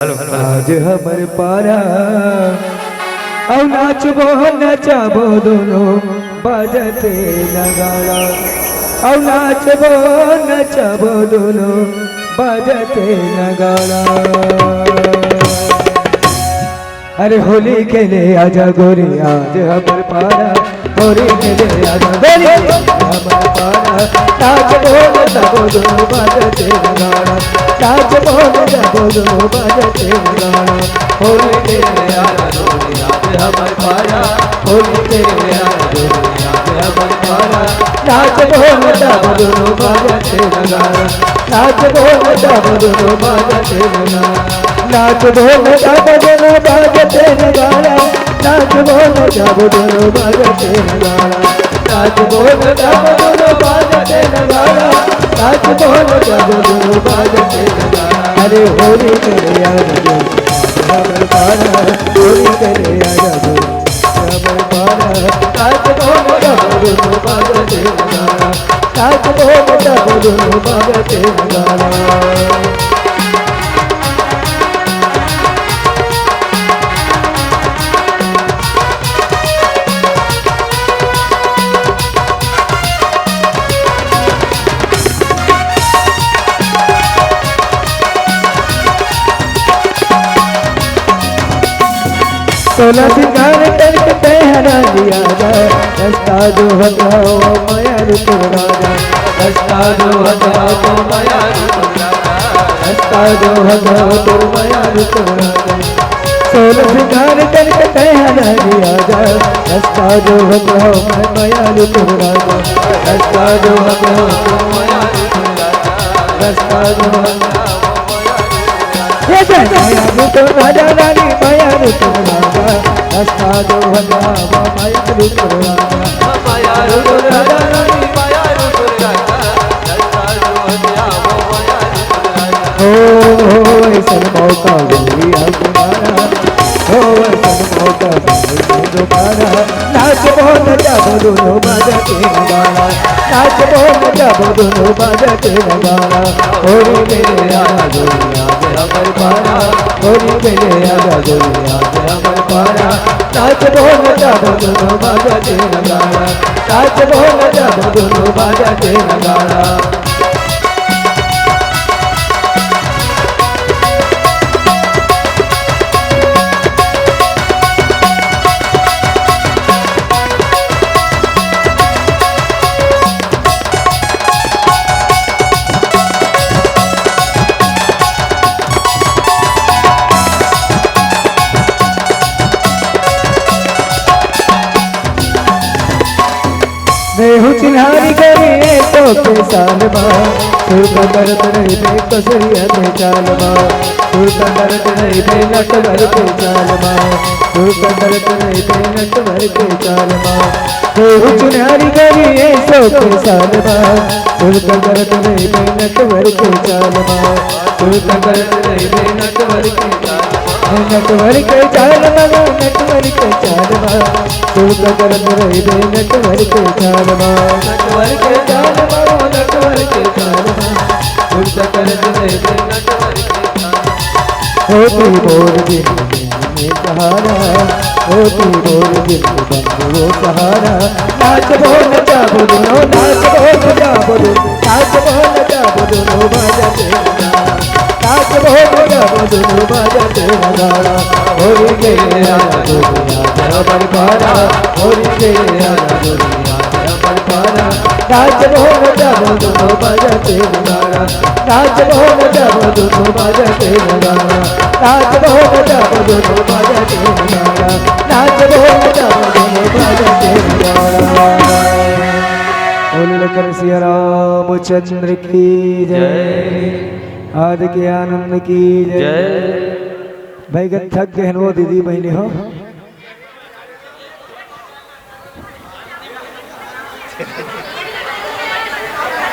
आज हमर पारा औ नाचबो नचाबो दोनों बजते नगाड़ा औ नाचबो नचाबो दोनों बजते नगाड़ा। अरे होली खेले आजा गोरी आज हमर पारा होली खेले आजा गोरी हमर पारा नाचबो नचाबो दोनों बजते नगाड़ा नाचबो नचाबो दोनों बजते नगाड़ा। होली खेले आजा गोरी आज हमर पारा होली खेले आजा गोरी आज हमर पारा नाचबो नचाबो दोनों बजते नगाड़ा नाचबो नचाबो दोनों बजते नगाड़ा नाचबो नचाबो दोनों बजते नगाड़ा नाचबो नचाबो दोनों बजते नगाड़ा नाचबो नचाबो दोनों बजते नगाड़ा नाचबो नचाबो दोनों बजते नगाड़ा। अरे होली करे आजा हमर पारा होली करे आजा हमर पारा नाचबो नचाबो दोनों बजते नगाड़ा नाचबो नचाबो दोनों बजते नगाड़ा। सोलह सिंगार करके पहना लिया जा रास्ता जो हटाओ माया रुक राजा रास्ता जो हटाओ माया रुक राजा रास्ता जो हटाओ तो माया रुक राजा। सोलह सिंगार करके पहना लिया जा रास्ता जो हटाओ माया रुक राजा रास्ता जो हटाओ तो माया रुक राजा रास्ता जो हटाओ माया रुक राजा रानी माया रुक राजा रास्ता जो हटाओ माया रुक राजा माया रुक राजा रानी माया रुक राजा रास्ता जो हटाओ माया रुक राजा। हो ऐसा मौका गोरिया तुम्हारा हो ऐसा मौका गोरिया तुम्हारा नाचबो नचाबो दोनों बजते नगाड़ा नाचबो नचाबो दोनों बजते नगाड़ा। होली मेरे आजा गोरिया हमर पारा होली मेरे आजा गोरिया हमर पारा नाचबो नचाबो दोनों बजते नगाड़ा नाचबो नचाबो दोनों बजते नगाड़ा। नेहु चिन्हारी करिए तो के साल माँ सुर का दर्द नहीं दे कसरिया में चाल माँ सुर का दर्द नहीं दे नट भर के चाल माँ सुर का दर्द नहीं दे नट भर के चाल माँ। नेहु चिन्हारी करिए तो के साल माँ सुर का दर्द नहीं दे नट भर के चाल माँ सुर का दर्द नहीं दे नट भर के चाल नटवर के चाल मगा नटवर के चाल माँ सुर का दर्द नहीं दे नटवर के चाल माँ नटवर के चाल माँ नटवर के चाल माँ सुर का दर्द नहीं दे नटवर के चाल। होती बोर दिन में सहारा होती बोर दिन वो सहारा नाचबो नचाबो दोनों नाचबो नचाबो दोनों नाचबो नचाबो दोनों बजते नाचबो नचाबो दोनों बजते नगाड़ा। होली खेले आजा गोरिया हमर पारा होली खेले आजा गोरिया हमर पारा नाचबो नचाबो दोनों बजते नगाड़ा नाचबो नचाबो दोनों बजते नगाड़ा नाचबो नचाबो दोनों बजते नगाड़ा नाचबो नचाबो दोनों बजते नगाड़ा। बोल कर सिया रामचंद्र की जय आदि के आनंद की जय। भाई थक गए वो दीदी बहनी हो।